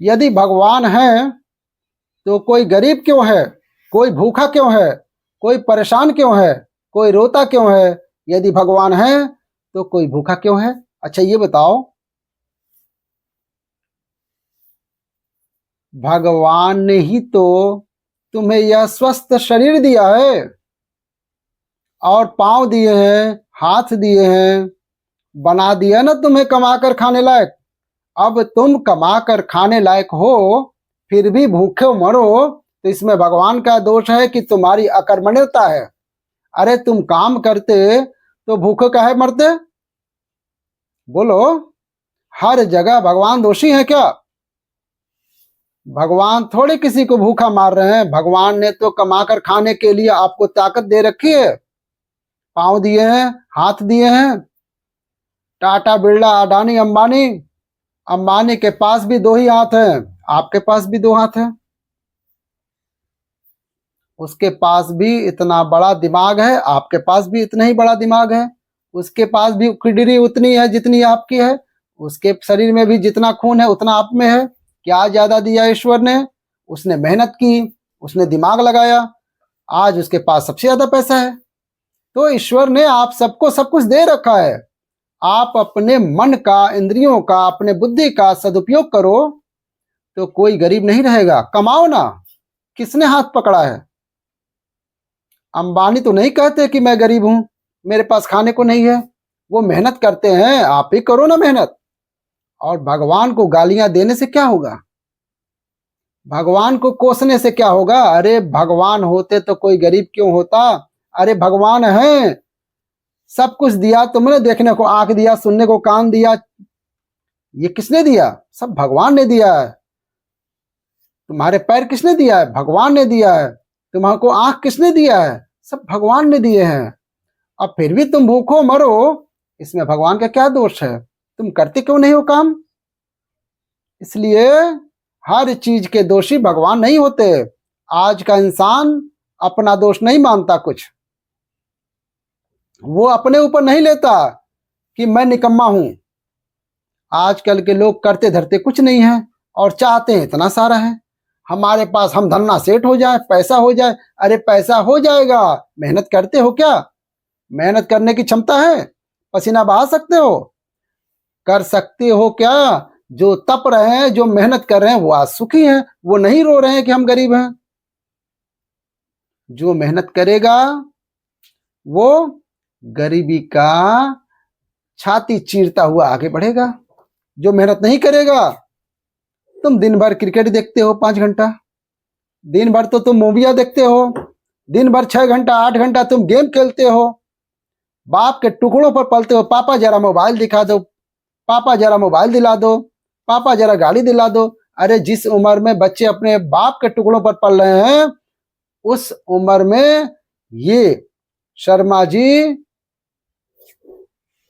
यदि भगवान है तो कोई गरीब क्यों है, कोई भूखा क्यों है, कोई परेशान क्यों है, कोई रोता क्यों है? यदि भगवान है तो कोई भूखा क्यों है? अच्छा ये बताओ, भगवान ने ही तो तुम्हें यह स्वस्थ शरीर दिया है और पांव दिए हैं, हाथ दिए हैं, बना दिया ना तुम्हें कमा कर खाने लायक। अब तुम कमा कर खाने लायक हो, फिर भी भूखे मरो, तो इसमें भगवान का दोष है कि तुम्हारी अकर्मण्यता है? अरे तुम काम करते तो भूखे काहे मरते? बोलो, हर जगह भगवान दोषी है क्या? भगवान थोड़ी किसी को भूखा मार रहे हैं। भगवान ने तो कमा कर खाने के लिए आपको ताकत दे रखी है, पांव दिए हैं, हाथ दिए हैं। टाटा, बिरला, अडानी, अंबानी, अंबानी के पास भी दो ही हाथ हैं, आपके पास भी दो हाथ हैं। उसके पास भी इतना बड़ा दिमाग है, आपके पास भी इतना ही बड़ा दिमाग है। उसके पास भी किडनी उतनी है जितनी आपकी है, उसके शरीर में भी जितना खून है उतना आप में है। क्या ज्यादा दिया ईश्वर ने? उसने मेहनत की, उसने दिमाग लगाया, आज उसके पास सबसे ज्यादा पैसा है। तो ईश्वर ने आप सबको सब कुछ दे रखा है। आप अपने मन का, इंद्रियों का, अपने बुद्धि का सदुपयोग करो तो कोई गरीब नहीं रहेगा। कमाओ ना, किसने हाथ पकड़ा है? अंबानी तो नहीं कहते कि मैं गरीब हूं, मेरे पास खाने को नहीं है। वो मेहनत करते हैं, आप ही करो ना मेहनत। और भगवान को गालियां देने से क्या होगा? भगवान को कोसने से क्या होगा? अरे भगवान होते तो कोई गरीब क्यों होता? अरे भगवान है, सब कुछ दिया तुमने, देखने को आंख दिया, सुनने को कान दिया। ये किसने दिया? सब भगवान ने दिया है। तुम्हारे पैर किसने दिया है? भगवान ने दिया है। तुम्हारे आंख किसने दिया है? सब भगवान ने दिए हैं। अब फिर भी तुम भूखो मरो, इसमें भगवान का क्या दोष है? तुम करते क्यों नहीं हो काम? इसलिए हर चीज के दोषी भगवान नहीं होते। आज का इंसान अपना दोष नहीं मानता कुछ, वो अपने ऊपर नहीं लेता कि मैं निकम्मा हूं। आजकल के लोग करते धरते कुछ नहीं है और चाहते हैं इतना सारा है हमारे पास, हम धन्ना सेठ हो जाए, पैसा हो जाए। अरे पैसा हो जाएगा, मेहनत करते हो क्या? मेहनत करने की क्षमता है? पसीना बहा सकते हो? कर सकते हो क्या? जो तप रहे हैं, जो मेहनत कर रहे हैं, वो आज सुखी हैं, वो नहीं रो रहे हैं कि हम गरीब हैं। जो मेहनत करेगा वो गरीबी का छाती चीरता हुआ आगे बढ़ेगा। जो मेहनत नहीं करेगा, तुम दिन भर क्रिकेट देखते हो 5 घंटा, दिन भर तो तुम मूवियां देखते हो, दिन भर 6 घंटा 8 घंटा तुम गेम खेलते हो, बाप के टुकड़ों पर पलते हो। पापा जरा मोबाइल दिखा दो, पापा जरा मोबाइल दिला दो, पापा जरा गाड़ी दिला दो। अरे जिस उम्र में बच्चे अपने बाप के टुकड़ों पर पल रहे हैं, उस उम्र में ये शर्मा जी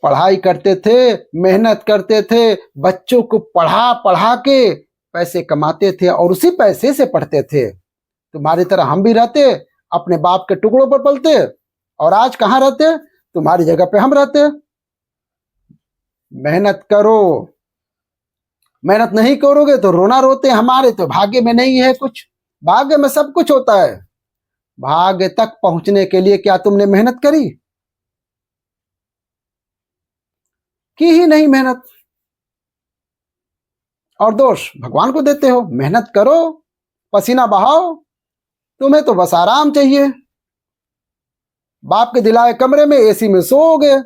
पढ़ाई करते थे, मेहनत करते थे, बच्चों को पढ़ा पढ़ा के पैसे कमाते थे और उसी पैसे से पढ़ते थे। तुम्हारी तरह हम भी रहते, अपने बाप के टुकड़ों पर पलते, और आज कहाँ रहते? तुम्हारी जगह पे हम रहते। मेहनत करो, मेहनत नहीं करोगे तो रोना रोते। हमारे तो भाग्य में नहीं है कुछ, भाग्य में सब कुछ होता है। भाग्य तक पहुंचने के लिए क्या तुमने मेहनत करी? की ही नहीं मेहनत, और दोष भगवान को देते हो। मेहनत करो, पसीना बहाओ, तुम्हें तो बस आराम चाहिए। बाप के दिलाए कमरे में एसी में सोओगे।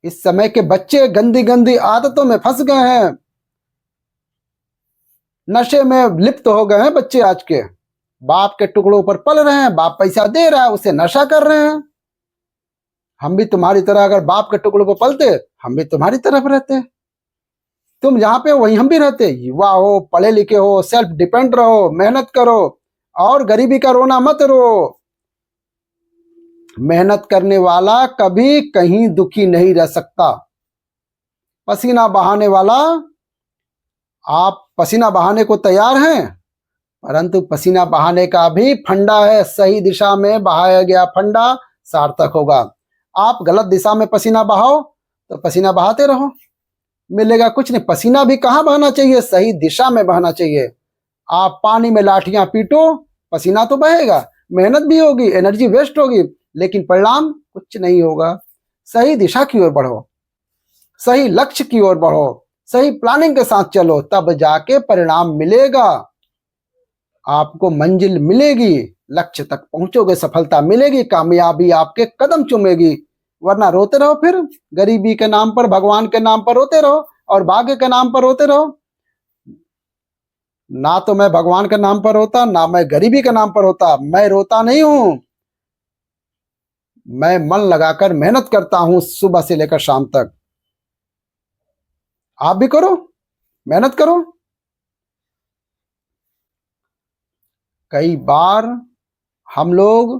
इस समय के बच्चे गंदी गंदी आदतों में फंस गए हैं, नशे में लिप्त हो गए हैं बच्चे आज के। बाप के टुकड़ों पर पल रहे हैं, बाप पैसा दे रहा है, उसे नशा कर रहे हैं। हम भी तुम्हारी तरह अगर बाप के टुकड़ों पर पलते, हम भी तुम्हारी तरफ रहते। तुम जहां पे हो वहीं हम भी रहते। युवा हो, पढ़े लिखे हो, सेल्फ डिपेंड रहो, मेहनत करो और गरीबी का रोना मत रो। मेहनत करने वाला कभी कहीं दुखी नहीं रह सकता। पसीना बहाने वाला, आप पसीना बहाने को तैयार हैं, परंतु पसीना बहाने का भी फंडा है। सही दिशा में बहाया गया फंडा सार्थक होगा। आप गलत दिशा में पसीना बहाओ तो पसीना बहाते रहो, मिलेगा कुछ नहीं। पसीना भी कहाँ बहना चाहिए, सही दिशा में बहना चाहिए। आप पानी में लाठियां पीटो, पसीना तो बहेगा, मेहनत भी होगी, एनर्जी वेस्ट होगी, लेकिन परिणाम कुछ नहीं होगा। सही दिशा की ओर बढ़ो, सही लक्ष्य की ओर बढ़ो, सही प्लानिंग के साथ चलो, तब जाके परिणाम मिलेगा। आपको मंजिल मिलेगी, लक्ष्य तक पहुंचोगे, सफलता मिलेगी, कामयाबी आपके कदम चूमेगी। वरना रोते रहो, फिर गरीबी के नाम पर, भगवान के नाम पर रोते रहो और भाग्य के नाम पर रोते रहो। ना तो मैं भगवान के नाम पर रोता, ना मैं गरीबी के नाम पर रोता। मैं रोता नहीं हूं, मैं मन लगाकर मेहनत करता हूं सुबह से लेकर शाम तक। आप भी करो, मेहनत करो। कई बार हम लोग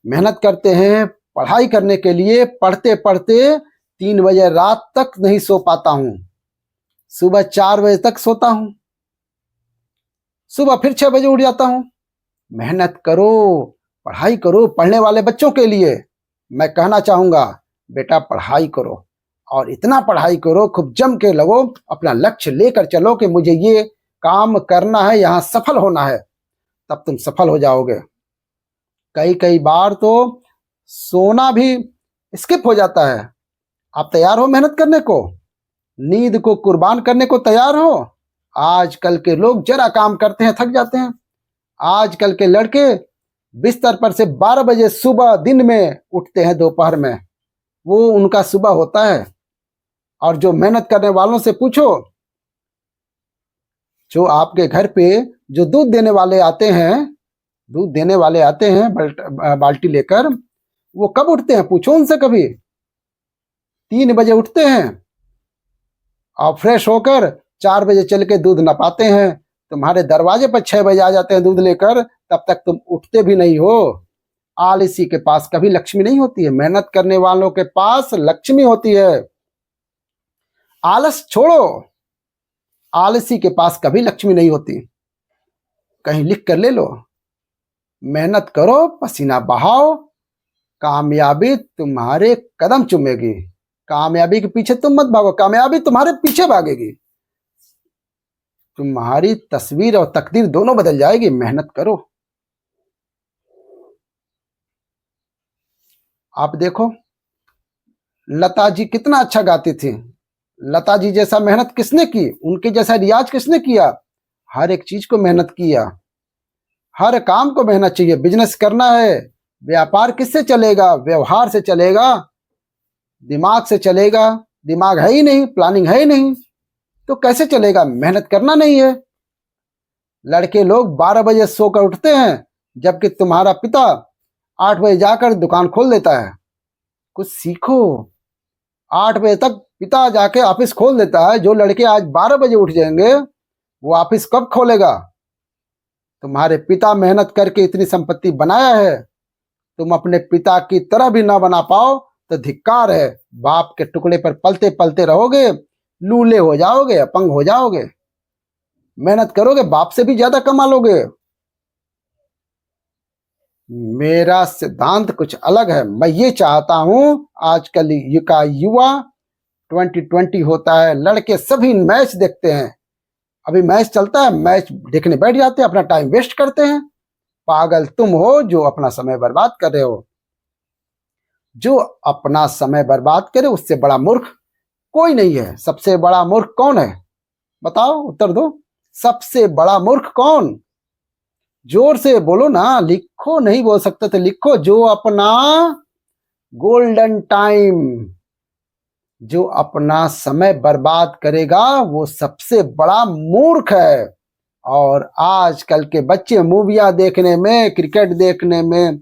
मेहनत करते हैं पढ़ाई करने के लिए, पढ़ते पढ़ते 3 बजे रात तक नहीं सो पाता हूं, सुबह 4 बजे तक सोता हूं, सुबह फिर 6 बजे उठ जाता हूं। मेहनत करो, पढ़ाई करो। पढ़ने वाले बच्चों के लिए मैं कहना चाहूंगा, बेटा पढ़ाई करो, और इतना पढ़ाई करो, खूब जम के लगो, अपना लक्ष्य लेकर चलो कि मुझे ये काम करना है, यहां सफल होना है, तब तुम सफल हो जाओगे। कई कई बार तो सोना भी स्किप हो जाता है। आप तैयार हो मेहनत करने को, नींद को कुर्बान करने को तैयार हो? आजकल के लोग जरा काम करते हैं थक जाते हैं। आजकल के लड़के बिस्तर पर से 12 बजे सुबह दिन में उठते हैं, दोपहर में, वो उनका सुबह होता है। और जो मेहनत करने वालों से पूछो, जो आपके घर पे जो दूध देने वाले आते हैं, दूध देने वाले आते हैं बाल्टी लेकर, वो कब उठते हैं? पूछो उनसे कभी। 3 बजे उठते हैं और फ्रेश होकर 4 बजे चल के दूध नपाते हैं। तुम्हारे दरवाजे पर 6 बजे आ जाते हैं दूध लेकर, तब तक तुम उठते भी नहीं हो। आलसी के पास कभी लक्ष्मी नहीं होती है, मेहनत करने वालों के पास लक्ष्मी होती है। आलस छोड़ो, आलसी के पास कभी लक्ष्मी नहीं होती। कहीं लिख कर ले लो, मेहनत करो, पसीना बहाओ, कामयाबी तुम्हारे कदम चूमेगी। कामयाबी के पीछे तुम मत भागो, कामयाबी तुम्हारे पीछे भागेगी। तुम्हारी तस्वीर और तकदीर दोनों बदल जाएगी। मेहनत करो। आप देखो, लता जी कितना अच्छा गाती थी। लता जी जैसा मेहनत किसने की? उनके जैसा रियाज किसने किया? हर एक चीज को मेहनत किया, हर काम को मेहनत चाहिए। बिजनेस करना है, व्यापार किससे चलेगा? व्यवहार से चलेगा, दिमाग से चलेगा। दिमाग है ही नहीं, प्लानिंग है ही नहीं, तो कैसे चलेगा? मेहनत करना नहीं है। लड़के लोग 12 बजे सोकर उठते हैं, जबकि तुम्हारा पिता 8 बजे जाकर दुकान खोल देता है। कुछ सीखो। 8 बजे तक पिता जाके ऑफिस खोल देता है। जो लड़के आज 12 बजे उठ जाएंगे, वो ऑफिस कब खोलेगा? तुम्हारे पिता मेहनत करके इतनी संपत्ति बनाया है, तुम अपने पिता की तरह भी ना बना पाओ तो धिक्कार है। बाप के टुकड़े पर पलते पलते रहोगे, लूले हो जाओगे, अपंग हो जाओगे। मेहनत करोगे, बाप से भी ज्यादा कमा लोगे। मेरा सिद्धांत कुछ अलग है। मैं ये चाहता हूं, आजकल का युवा 2020 होता है, लड़के सभी मैच देखते हैं। अभी मैच चलता है, मैच देखने बैठ जाते हैं, अपना टाइम वेस्ट करते हैं। पागल तुम हो जो अपना समय बर्बाद कर रहे हो। जो अपना समय बर्बाद करे, उससे बड़ा मूर्ख कोई नहीं है। सबसे बड़ा मूर्ख कौन है? बताओ, उत्तर दो। सबसे बड़ा मूर्ख कौन? जोर से बोलो ना, लिखो। नहीं बोल सकते तो लिखो। जो अपना गोल्डन टाइम, जो अपना समय बर्बाद करेगा, वो सबसे बड़ा मूर्ख है। और आजकल के बच्चे मूवियां देखने में, क्रिकेट देखने में,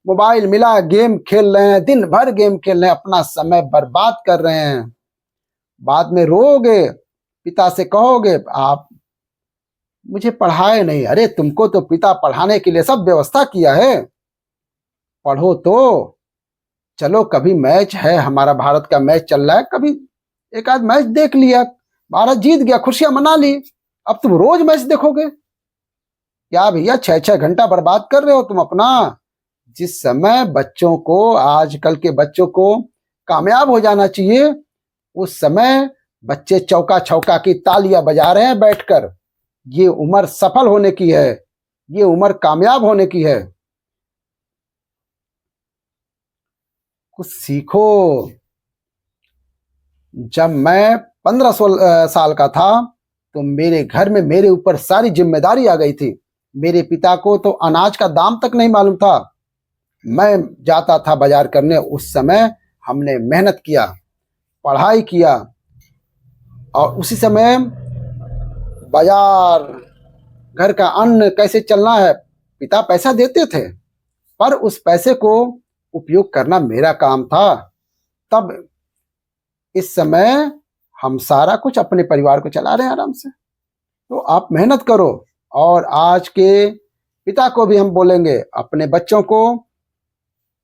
मोबाइल मिला गेम खेल रहे हैं, दिन भर गेम खेल रहे हैं, अपना समय बर्बाद कर रहे हैं। बाद में रोओगे, पिता से कहोगे आप मुझे पढ़ाए नहीं। अरे तुमको तो पिता पढ़ाने के लिए सब व्यवस्था किया है, पढ़ो तो। चलो कभी मैच है, हमारा भारत का मैच चल रहा है, कभी एक आध मैच देख लिया, भारत जीत गया, खुशियां मना ली। अब तुम रोज मैच देखोगे? क्या भैया, 6-6 घंटा बर्बाद कर रहे हो तुम अपना। जिस समय बच्चों को, आजकल के बच्चों को कामयाब हो जाना चाहिए, उस समय बच्चे चौका छौका की तालियां बजा रहे हैं बैठकर। ये उम्र सफल होने की है, ये उम्र कामयाब होने की है। कुछ सीखो। जब मैं 15-16 साल का था तो मेरे घर में मेरे ऊपर सारी जिम्मेदारी आ गई थी। मेरे पिता को तो अनाज का दाम तक नहीं मालूम था। मैं जाता था बाजार करने। उस समय हमने मेहनत किया, पढ़ाई किया, और उसी समय बाजार, घर का अन्न कैसे चलना है, पिता पैसा देते थे, पर उस पैसे को उपयोग करना मेरा काम था। तब इस समय हम सारा कुछ अपने परिवार को चला रहे हैं आराम से। तो आप मेहनत करो। और आज के पिता को भी हम बोलेंगे, अपने बच्चों को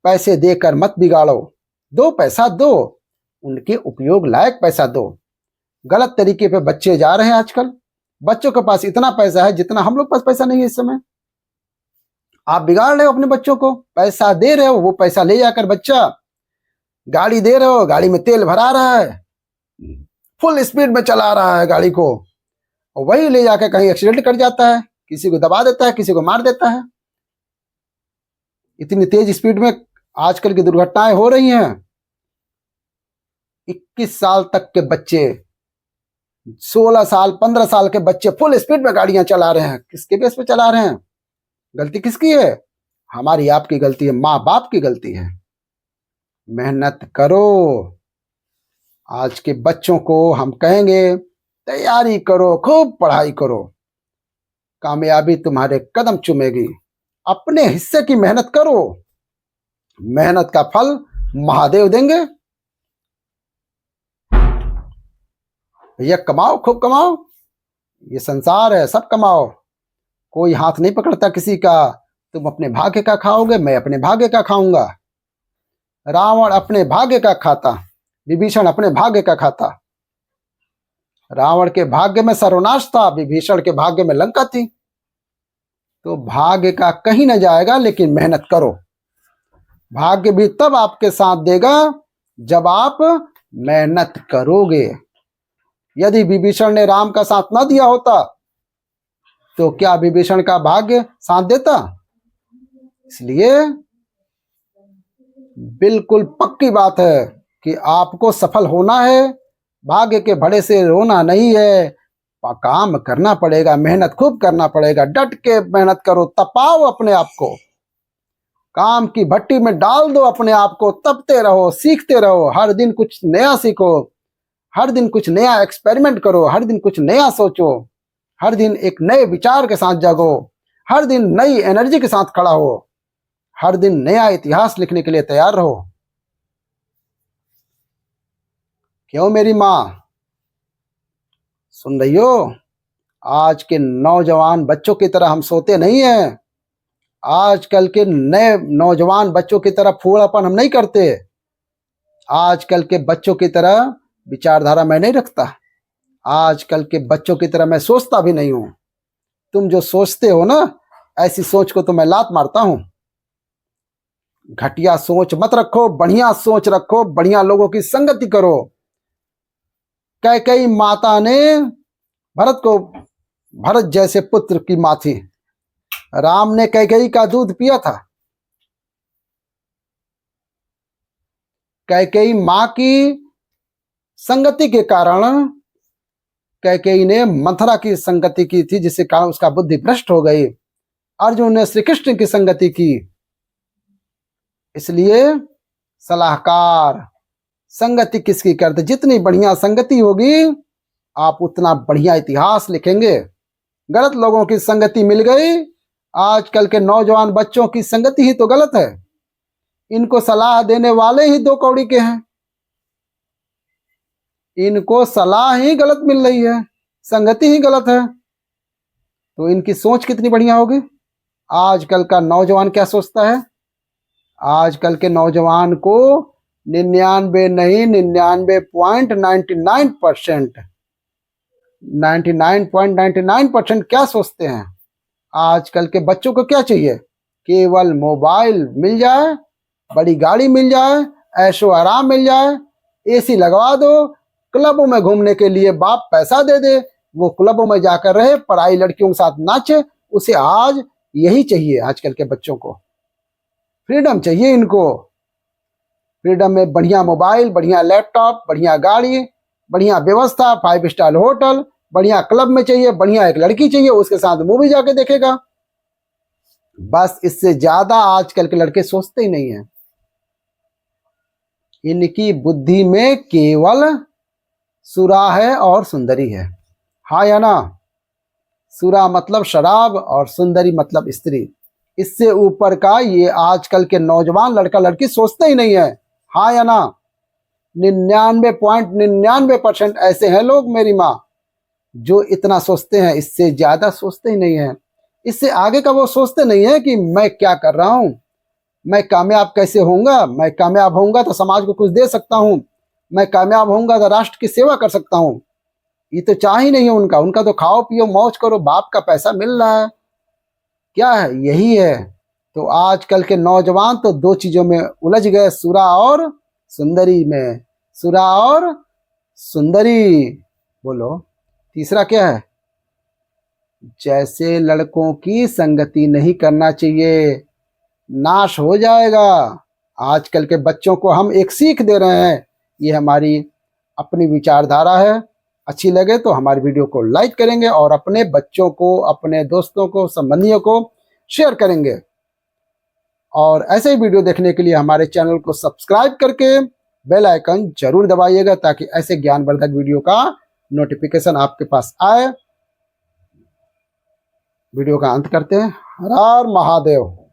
पैसे देकर मत बिगाड़ो। दो पैसा दो, उनके उपयोग लायक पैसा दो। गलत तरीके पे बच्चे जा रहे हैं आजकल। बच्चों के पास इतना पैसा है जितना हम लोग पास पैसा नहीं है इस समय। आप बिगाड़ रहे हो अपने बच्चों को। पैसा दे रहे हो, वो पैसा ले जाकर बच्चा गाड़ी दे रहे हो, गाड़ी में तेल भरा रहा है, फुल स्पीड में चला रहा है गाड़ी को, और वही ले जाकर कहीं एक्सीडेंट कर जाता है, किसी को दबा देता है, किसी को मार देता है। इतनी तेज स्पीड में आजकल की दुर्घटनाएं हो रही हैं। 21 साल तक के बच्चे, 16 साल 15 साल के बच्चे फुल स्पीड में गाड़ियां चला रहे हैं। किसके बेस पे चला रहे हैं? गलती किसकी है? हमारी आपकी गलती है, माँ बाप की गलती है। मेहनत करो। आज के बच्चों को हम कहेंगे, तैयारी करो, खूब पढ़ाई करो, कामयाबी तुम्हारे कदम चूमेगी। अपने हिस्से की मेहनत करो, मेहनत का फल महादेव देंगे। भैया कमाओ, खूब कमाओ, ये संसार है, सब कमाओ। कोई हाथ नहीं पकड़ता किसी का। तुम अपने भाग्य का खाओगे, मैं अपने भाग्य का खाऊंगा। रावण अपने भाग्य का खाता, विभीषण अपने भाग्य का खाता। रावण के भाग्य में सर्वनाश था, विभीषण के भाग्य में लंका थी। तो भाग्य का कहीं न जाएगा, लेकिन मेहनत करो। भाग्य भी तब आपके साथ देगा जब आप मेहनत करोगे। यदि विभीषण ने राम का साथ न दिया होता तो क्या विभीषण का भाग्य साथ देता? इसलिए बिल्कुल पक्की बात है कि आपको सफल होना है। भाग्य के भड़े से रोना नहीं है, काम करना पड़ेगा, मेहनत खूब करना पड़ेगा। डट के मेहनत करो, तपाओ अपने आप को, काम की भट्टी में डाल दो अपने आप को, तपते रहो, सीखते रहो। हर दिन कुछ नया सीखो, हर दिन कुछ नया एक्सपेरिमेंट करो, हर दिन कुछ नया सोचो, हर दिन एक नए विचार के साथ जागो, हर दिन नई एनर्जी के साथ खड़ा हो, हर दिन नया इतिहास लिखने के लिए तैयार रहो। क्यों मेरी माँ, सुन रही हो? आज के नौजवान बच्चों की तरह हम सोते नहीं हैं। आजकल के नए नौजवान बच्चों की तरह फूलापन हम नहीं करते। आजकल के बच्चों की तरह विचारधारा मैं नहीं रखता। आजकल के बच्चों की तरह मैं सोचता भी नहीं हूं। तुम जो सोचते हो ना, ऐसी सोच को तो मैं लात मारता हूं। घटिया सोच मत रखो, बढ़िया सोच रखो, बढ़िया लोगों की संगति करो। कैकेयी माता ने भरत जैसे पुत्र की माँ थी। राम ने कैकेयी का दूध पिया था। कैकेयी माँ की संगति के कारण कैकेयी ने मंथरा की संगति की थी, जिसके कारण उसका बुद्धि भ्रष्ट हो गई। अर्जुन ने श्री कृष्ण की संगति की। इसलिए सलाहकार संगति किसकी करते? जितनी बढ़िया संगति होगी आप उतना बढ़िया इतिहास लिखेंगे। गलत लोगों की संगति मिल गई। आजकल के नौजवान बच्चों की संगति ही तो गलत है। इनको सलाह देने वाले ही दो कौड़ी के हैं। इनको सलाह ही गलत मिल रही है, संगति ही गलत है। तो इनकी सोच कितनी बढ़िया होगी। आजकल का नौजवान क्या सोचता है? आजकल के नौजवान को 99 नहीं, 99.99% 99.99% क्या सोचते हैं? आजकल के बच्चों को क्या चाहिए? केवल मोबाइल मिल जाए, बड़ी गाड़ी मिल जाए, ऐशो आराम मिल जाए, एसी लगवा दो, क्लबों में घूमने के लिए बाप पैसा दे दे, वो क्लबों में जाकर रहे, पढ़ाई लड़कियों के साथ नाचे। उसे आज यही चाहिए। आजकल के बच्चों को फ्रीडम चाहिए। इनको फ्रीडम में बढ़िया मोबाइल, बढ़िया लैपटॉप, बढ़िया गाड़ी, बढ़िया व्यवस्था, 5 स्टार होटल, बढ़िया क्लब में चाहिए, बढ़िया एक लड़की चाहिए, उसके साथ मूवी जाके देखेगा। बस इससे ज्यादा आजकल के लड़के सोचते ही नहीं है। इनकी बुद्धि में केवल सुरा है और सुंदरी है। हाँ या ना? सुरा मतलब शराब और सुंदरी मतलब स्त्री। इससे ऊपर का ये आजकल के नौजवान लड़का लड़की सोचते ही नहीं है। हाँ या ना? 99.99% ऐसे हैं लोग मेरी माँ जो इतना सोचते हैं। इससे ज्यादा सोचते ही नहीं है। इससे आगे का वो सोचते नहीं है कि मैं क्या कर रहा हूं, मैं कामयाब कैसे होऊंगा, मैं कामयाब होऊंगा तो समाज को कुछ दे सकता हूं, मैं कामयाब होऊंगा तो राष्ट्र की सेवा कर सकता हूं। ये तो चाह ही नहीं है उनका। उनका तो खाओ पियो मौज करो, बाप का पैसा मिल रहा है, क्या है, यही है। तो आजकल के नौजवान तो दो चीजों में उलझ गए, सुरा और सुंदरी में। सुरा और सुंदरी। बोलो तीसरा क्या है? जैसे लड़कों की संगति नहीं करना चाहिए, नाश हो जाएगा। आजकल के बच्चों को हम एक सीख दे रहे हैं। ये हमारी अपनी विचारधारा है। अच्छी लगे तो हमारी वीडियो को लाइक करेंगे और अपने बच्चों को, अपने दोस्तों को, संबंधियों को शेयर करेंगे। और ऐसे ही वीडियो देखने के लिए हमारे चैनल को सब्सक्राइब करके बेल आइकन जरूर दबाइएगा ताकि ऐसे ज्ञानवर्धक वीडियो का नोटिफिकेशन आपके पास आए। वीडियो का अंत करते हैं। हर हर महादेव।